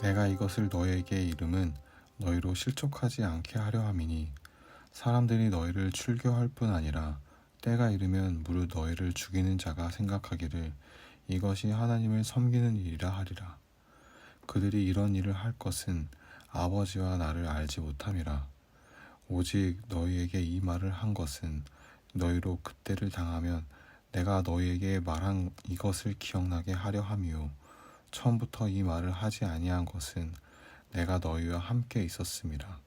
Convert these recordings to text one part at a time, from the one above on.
내가 이것을 너희에게 이름은 너희로 실족하지 않게 하려 함이니 사람들이 너희를 출교할 뿐 아니라 때가 이르면 무릇 너희를 죽이는 자가 생각하기를 이것이 하나님을 섬기는 일이라 하리라. 그들이 이런 일을 할 것은 아버지와 나를 알지 못함이라. 오직 너희에게 이 말을 한 것은 너희로 그때를 당하면 내가 너희에게 말한 이것을 기억나게 하려 함이요 처음부터 이 말을 하지 아니한 것은 내가 너희와 함께 있었음이라.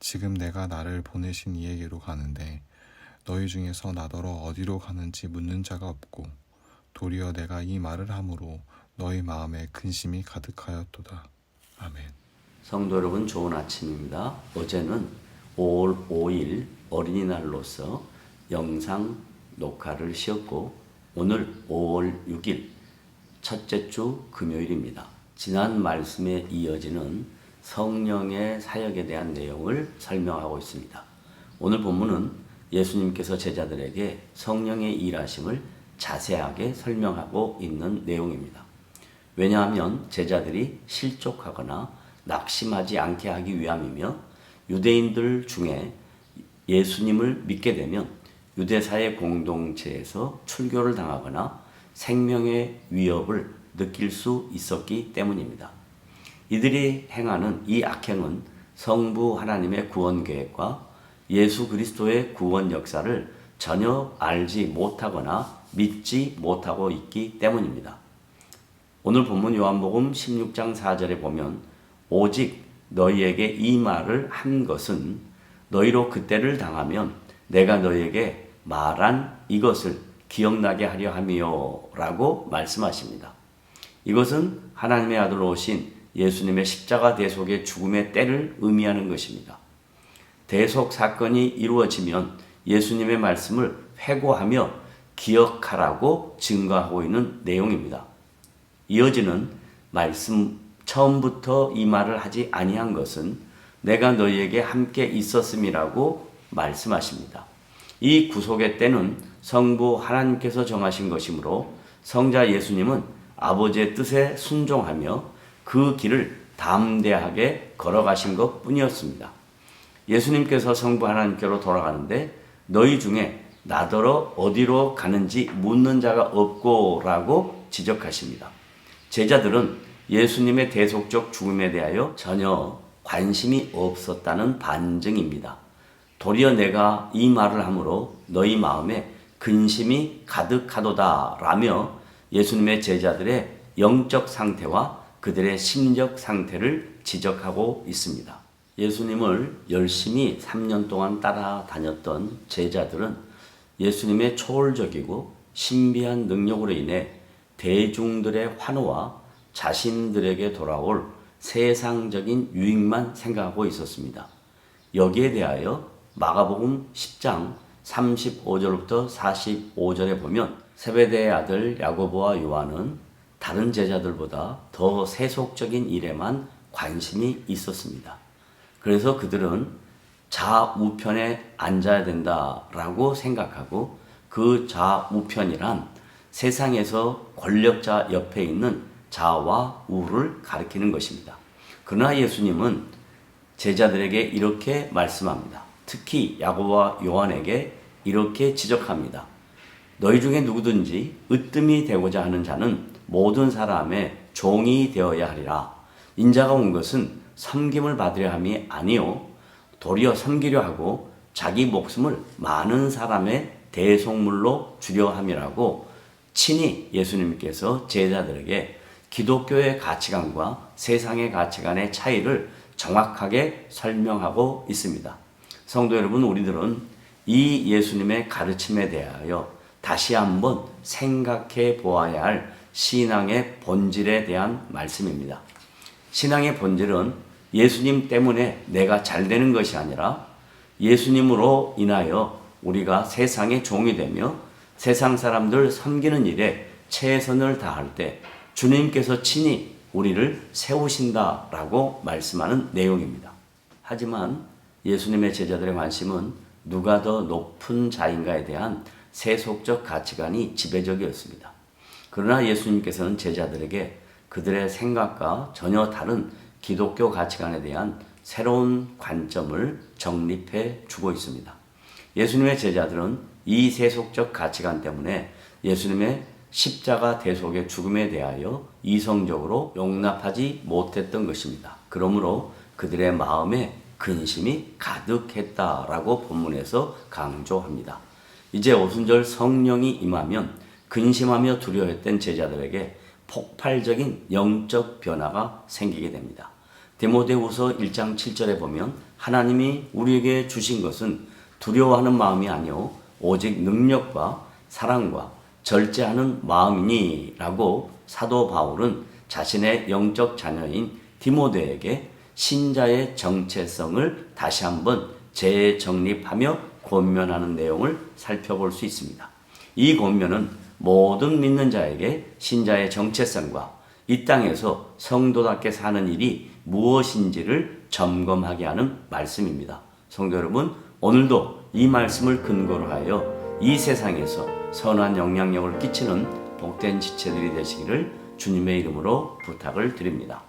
지금 내가 나를 보내신 이에게로 가는데 너희 중에서 나더러 어디로 가는지 묻는 자가 없고 도리어 내가 이 말을 함으로 너희 마음에 근심이 가득하였도다. 아멘. 성도 여러분, 좋은 아침입니다. 어제는 5월 5일 어린이날로서 영상 녹화를 쉬었고 오늘 5월 6일 첫째 주 금요일입니다. 지난 말씀에 이어지는 성령의 사역에 대한 내용을 설명하고 있습니다. 오늘 본문은 예수님께서 제자들에게 성령의 일하심을 자세하게 설명하고 있는 내용입니다. 왜냐하면 제자들이 실족하거나 낙심하지 않게 하기 위함이며 유대인들 중에 예수님을 믿게 되면 유대사의 공동체에서 출교를 당하거나 생명의 위협을 느낄 수 있었기 때문입니다. 이들이 행하는 이 악행은 성부 하나님의 구원 계획과 예수 그리스도의 구원 역사를 전혀 알지 못하거나 믿지 못하고 있기 때문입니다. 오늘 본문 요한복음 16장 4절에 보면 오직 너희에게 이 말을 한 것은 너희로 그때를 당하면 내가 너희에게 말한 이것을 기억나게 하려 함이요 라고 말씀하십니다. 이것은 하나님의 아들로 오신 예수님의 십자가 대속의 죽음의 때를 의미하는 것입니다. 대속 사건이 이루어지면 예수님의 말씀을 회고하며 기억하라고 증거하고 있는 내용입니다. 이어지는 말씀 처음부터 이 말을 하지 아니한 것은 내가 너희에게 함께 있었음이라고 말씀하십니다. 이 구속의 때는 성부 하나님께서 정하신 것이므로 성자 예수님은 아버지의 뜻에 순종하며 그 길을 담대하게 걸어가신 것 뿐이었습니다. 예수님께서 성부 하나님께로 돌아가는데 너희 중에 나더러 어디로 가는지 묻는 자가 없고 라고 지적하십니다. 제자들은 예수님의 대속적 죽음에 대하여 전혀 관심이 없었다는 반증입니다. 도리어 내가 이 말을 함으로 너희 마음에 근심이 가득하도다 라며 예수님의 제자들의 영적 상태와 그들의 심적 상태를 지적하고 있습니다. 예수님을 열심히 3년 동안 따라다녔던 제자들은 예수님의 초월적이고 신비한 능력으로 인해 대중들의 환호와 자신들에게 돌아올 세상적인 유익만 생각하고 있었습니다. 여기에 대하여 마가복음 10장 35절부터 45절에 보면 세베대의 아들 야고보와 요한은 다른 제자들보다 더 세속적인 일에만 관심이 있었습니다. 그래서 그들은 좌우편에 앉아야 된다라고 생각하고 그 좌우편이란 세상에서 권력자 옆에 있는 좌와 우를 가리키는 것입니다. 그러나 예수님은 제자들에게 이렇게 말씀합니다. 특히 야고보와 요한에게 이렇게 지적합니다. 너희 중에 누구든지 으뜸이 되고자 하는 자는 모든 사람의 종이 되어야 하리라. 인자가 온 것은 섬김을 받으려 함이 아니요 도리어 섬기려 하고 자기 목숨을 많은 사람의 대속물로 주려 함이라고 친히 예수님께서 제자들에게 기독교의 가치관과 세상의 가치관의 차이를 정확하게 설명하고 있습니다. 성도 여러분, 우리들은 이 예수님의 가르침에 대하여 다시 한번 생각해 보아야 할 신앙의 본질에 대한 말씀입니다. 신앙의 본질은 예수님 때문에 내가 잘 되는 것이 아니라 예수님으로 인하여 우리가 세상의 종이 되며 세상 사람들 섬기는 일에 최선을 다할 때 주님께서 친히 우리를 세우신다라고 말씀하는 내용입니다. 하지만 예수님의 제자들의 관심은 누가 더 높은 자인가에 대한 세속적 가치관이 지배적이었습니다. 그러나 예수님께서는 제자들에게 그들의 생각과 전혀 다른 기독교 가치관에 대한 새로운 관점을 정립해 주고 있습니다. 예수님의 제자들은 이 세속적 가치관 때문에 예수님의 십자가 대속의 죽음에 대하여 이성적으로 용납하지 못했던 것입니다. 그러므로 그들의 마음에 근심이 가득했다라고 본문에서 강조합니다. 이제 오순절 성령이 임하면 근심하며 두려워했던 제자들에게 폭발적인 영적 변화가 생기게 됩니다. 디모데후서 1장 7절에 보면 하나님이 우리에게 주신 것은 두려워하는 마음이 아니요 오직 능력과 사랑과 절제하는 마음이니 라고 사도 바울은 자신의 영적 자녀인 디모데에게 신자의 정체성을 다시 한번 재정립하며 권면하는 내용을 살펴볼 수 있습니다. 이 권면은 모든 믿는 자에게 신자의 정체성과 이 땅에서 성도답게 사는 일이 무엇인지를 점검하게 하는 말씀입니다. 성도 여러분, 오늘도 이 말씀을 근거로 하여 이 세상에서 선한 영향력을 끼치는 복된 지체들이 되시기를 주님의 이름으로 부탁을 드립니다.